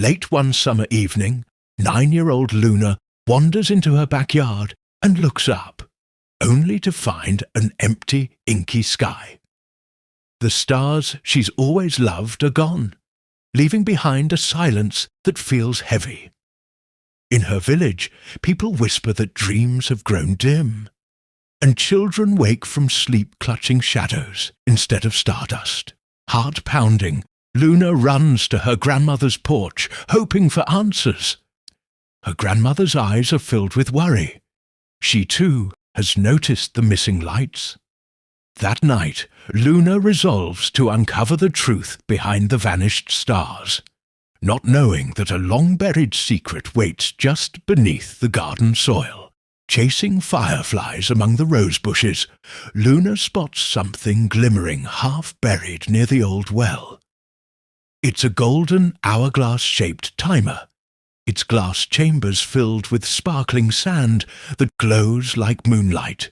Late one summer evening, 9-year-old Luna wanders into her backyard and looks up, only to find an empty, inky sky. The stars she's always loved are gone, leaving behind a silence that feels heavy. In her village, people whisper that dreams have grown dim, and children wake from sleep clutching shadows instead of stardust. Heart pounding, Luna runs to her grandmother's porch, hoping for answers. Her grandmother's eyes are filled with worry. She, too, has noticed the missing lights. That night, Luna resolves to uncover the truth behind the vanished stars, not knowing that a long-buried secret waits just beneath the garden soil. Chasing fireflies among the rose bushes, Luna spots something glimmering half-buried near the old well. It's a golden hourglass-shaped timer, its glass chambers filled with sparkling sand that glows like moonlight.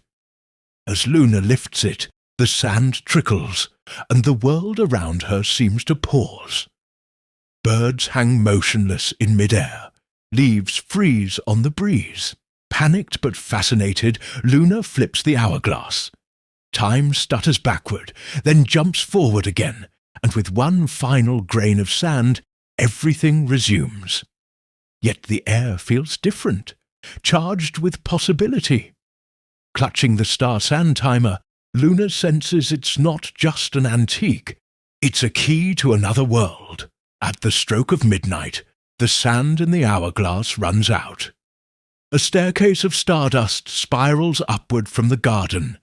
As Luna lifts it, the sand trickles, and the world around her seems to pause. Birds hang motionless in mid-air, leaves freeze on the breeze. Panicked but fascinated, Luna flips the hourglass. Time stutters backward, then jumps forward again, and with one final grain of sand, everything resumes. Yet the air feels different, charged with possibility. Clutching the star sand timer, Luna senses it's not just an antique, it's a key to another world. At the stroke of midnight, the sand in the hourglass runs out. A staircase of stardust spirals upward from the garden,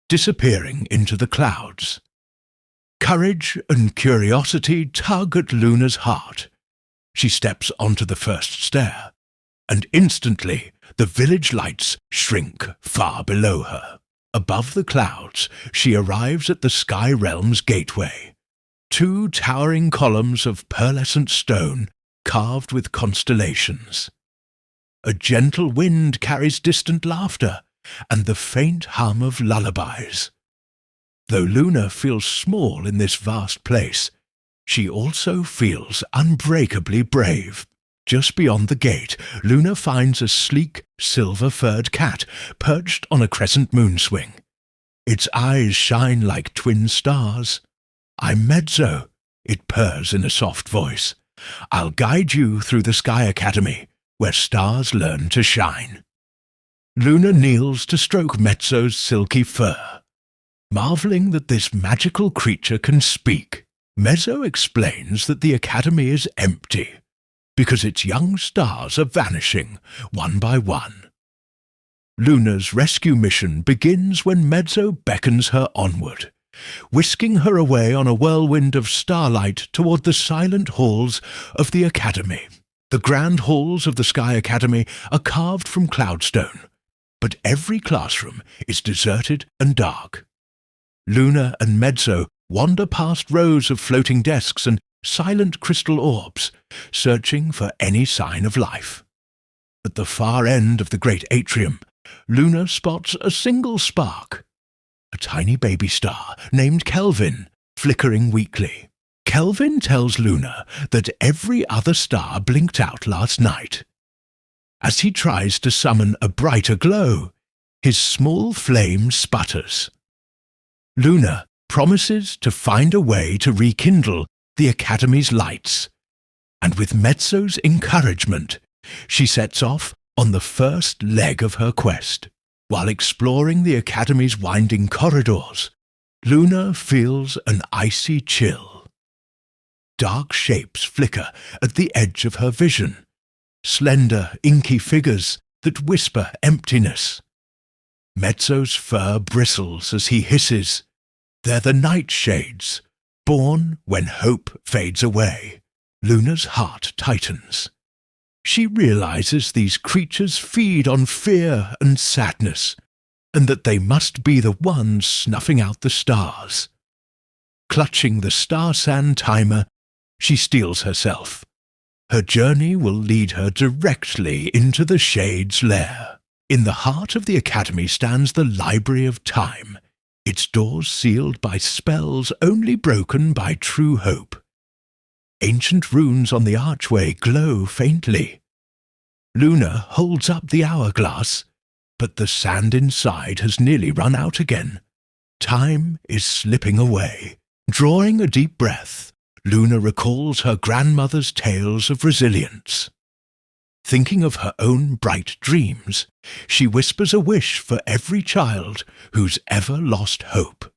disappearing into the clouds. Courage and curiosity tug at Luna's heart. She steps onto the first stair, and instantly the village lights shrink far below her. Above the clouds, she arrives at the Sky Realm's gateway. 2 towering columns of pearlescent stone carved with constellations. A gentle wind carries distant laughter and the faint hum of lullabies. Though Luna feels small in this vast place, she also feels unbreakably brave. Just beyond the gate, Luna finds a sleek, silver-furred cat perched on a crescent moon swing. Its eyes shine like twin stars. "I'm Mezzo," it purrs in a soft voice. "I'll guide you through the Sky Academy, where stars learn to shine." Luna kneels to stroke Mezzo's silky fur. Marveling that this magical creature can speak, Mezzo explains that the Academy is empty, because its young stars are vanishing, one by one. Luna's rescue mission begins when Mezzo beckons her onward, whisking her away on a whirlwind of starlight toward the silent halls of the Academy. The grand halls of the Sky Academy are carved from cloudstone, but every classroom is deserted and dark. Luna and Mezzo wander past rows of floating desks and silent crystal orbs, searching for any sign of life. At the far end of the great atrium, Luna spots a single spark, a tiny baby star named Kelvin, flickering weakly. Kelvin tells Luna that every other star blinked out last night. As he tries to summon a brighter glow, his small flame sputters. Luna promises to find a way to rekindle the Academy's lights, and with Mezzo's encouragement, she sets off on the first leg of her quest. While exploring the Academy's winding corridors, Luna feels an icy chill. Dark shapes flicker at the edge of her vision, slender, inky figures that whisper emptiness. Mezzo's fur bristles as he hisses. They're the nightshades, born when hope fades away. Luna's heart tightens. She realizes these creatures feed on fear and sadness, and that they must be the ones snuffing out the stars. Clutching the star sand timer, she steels herself. Her journey will lead her directly into the Shade's lair. In the heart of the Academy stands the Library of Time, its doors sealed by spells only broken by true hope. ancient runes on the archway glow faintly. Luna holds up the hourglass, but the sand inside has nearly run out again. Time is slipping away. Drawing a deep breath, Luna recalls her grandmother's tales of resilience. Thinking of her own bright dreams, she whispers a wish for every child who's ever lost hope.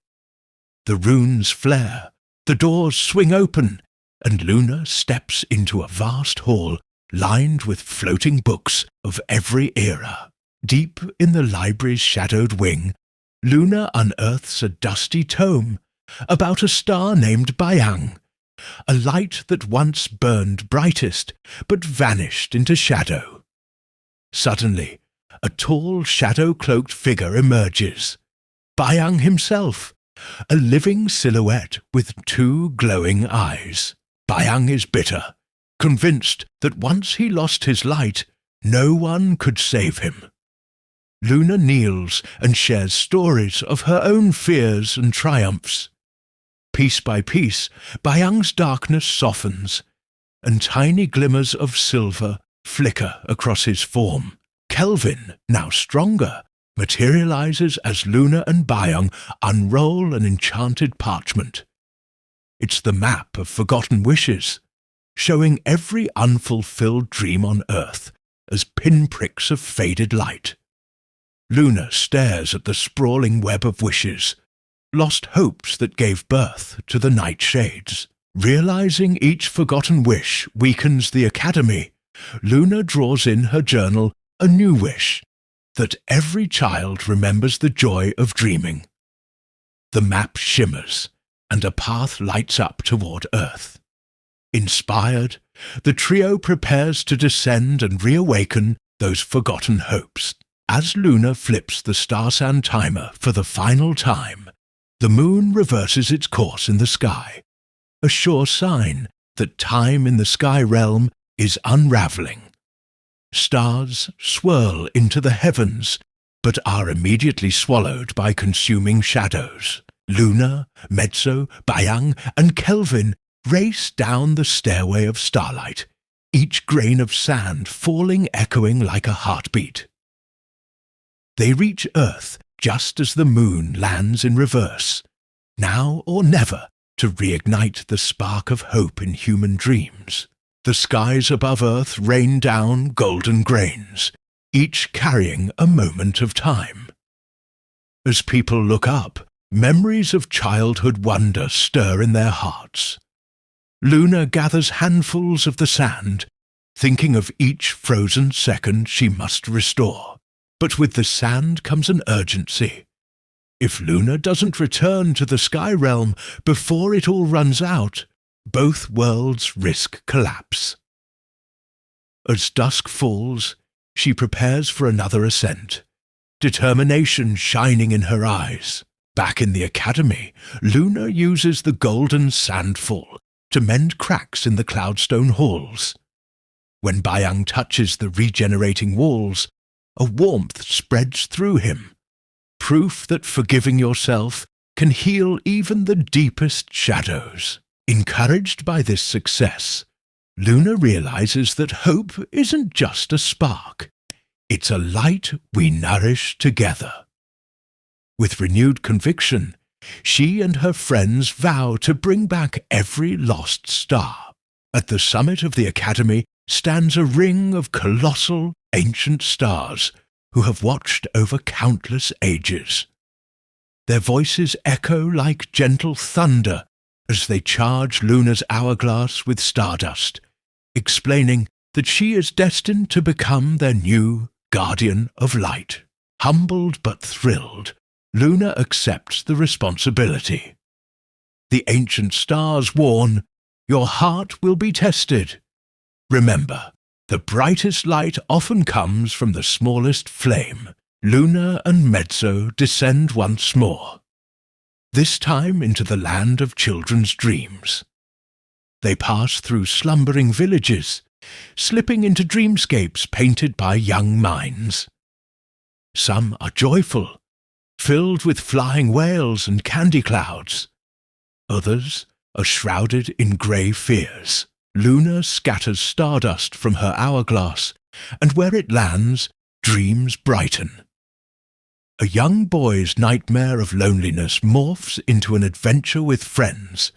The runes flare, the doors swing open, and Luna steps into a vast hall lined with floating books of every era. Deep in the library's shadowed wing, Luna unearths a dusty tome about a star named Bayang, a light that once burned brightest but vanished into shadow. Suddenly, a tall shadow-cloaked figure emerges. Bayang himself, a living silhouette with 2 glowing eyes. Bayang is bitter, convinced that once he lost his light, no one could save him. Luna kneels and shares stories of her own fears and triumphs. Piece by piece, Bayang's darkness softens, and tiny glimmers of silver flicker across his form. Kelvin, now stronger, materializes as Luna and Bayang unroll an enchanted parchment. It's the map of forgotten wishes, showing every unfulfilled dream on Earth as pinpricks of faded light. Luna stares at the sprawling web of wishes, lost hopes that gave birth to the nightshades. Realizing each forgotten wish weakens the academy, Luna draws in her journal a new wish, that every child remembers the joy of dreaming. The map shimmers, and a path lights up toward Earth. Inspired, the trio prepares to descend and reawaken those forgotten hopes. As Luna flips the star-sand timer for the final time, the moon reverses its course in the sky, a sure sign that time in the sky realm is unraveling. Stars swirl into the heavens, but are immediately swallowed by consuming shadows. Luna, Mezzo, Bayang, and Kelvin race down the stairway of starlight, each grain of sand falling echoing like a heartbeat. They reach Earth just as the moon lands in reverse, now or never to reignite the spark of hope in human dreams. The skies above Earth rain down golden grains, each carrying a moment of time. As people look up, memories of childhood wonder stir in their hearts. Luna gathers handfuls of the sand, thinking of each frozen second she must restore. But with the sand comes an urgency. If Luna doesn't return to the sky realm before it all runs out, both worlds risk collapse. As dusk falls, she prepares for another ascent, determination shining in her eyes. Back in the academy, Luna uses the golden sandfall to mend cracks in the cloudstone halls. When Bayang touches the regenerating walls, a warmth spreads through him, proof that forgiving yourself can heal even the deepest shadows. Encouraged by this success, Luna realizes that hope isn't just a spark, it's a light we nourish together. With renewed conviction, she and her friends vow to bring back every lost star. At the summit of the academy stands a ring of colossal, ancient stars who have watched over countless ages. Their voices echo like gentle thunder as they charge Luna's hourglass with stardust, explaining that she is destined to become their new guardian of light. Humbled but thrilled, Luna accepts the responsibility. The ancient stars warn, your heart will be tested. Remember, the brightest light often comes from the smallest flame. Luna and Mezzo descend once more, this time into the land of children's dreams. They pass through slumbering villages, slipping into dreamscapes painted by young minds. Some are joyful, filled with flying whales and candy clouds. Others are shrouded in grey fears. Luna scatters stardust from her hourglass, and where it lands, dreams brighten. A young boy's nightmare of loneliness morphs into an adventure with friends,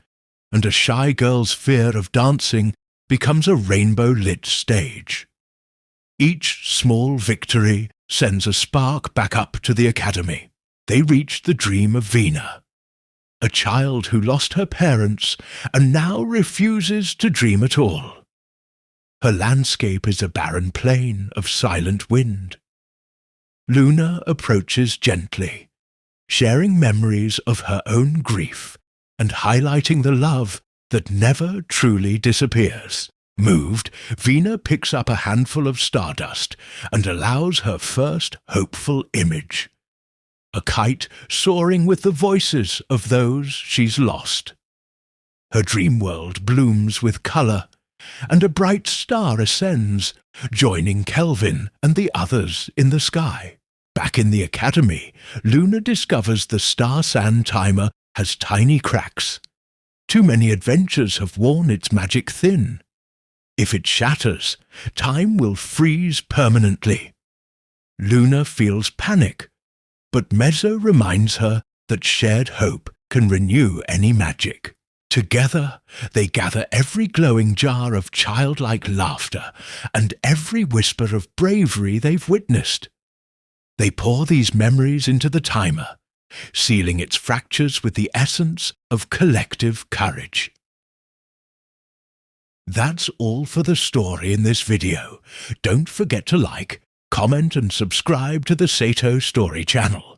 and a shy girl's fear of dancing becomes a rainbow-lit stage. Each small victory sends a spark back up to the academy. They reach the dream of Vina, a child who lost her parents and now refuses to dream at all. Her landscape is a barren plain of silent wind. Luna approaches gently, sharing memories of her own grief and highlighting the love that never truly disappears. Moved, Vina picks up a handful of stardust and allows her first hopeful image. A kite soaring with the voices of those she's lost. Her dream world blooms with colour, and a bright star ascends, joining Kelvin and the others in the sky. Back in the academy, Luna discovers the star sand timer has tiny cracks. Too many adventures have worn its magic thin. If it shatters, time will freeze permanently. Luna feels panic, but Mezzo reminds her that shared hope can renew any magic. Together, they gather every glowing jar of childlike laughter and every whisper of bravery they've witnessed. They pour these memories into the timer, sealing its fractures with the essence of collective courage. That's all for the story in this video. Don't forget to like, comment and subscribe to the Sato Story channel.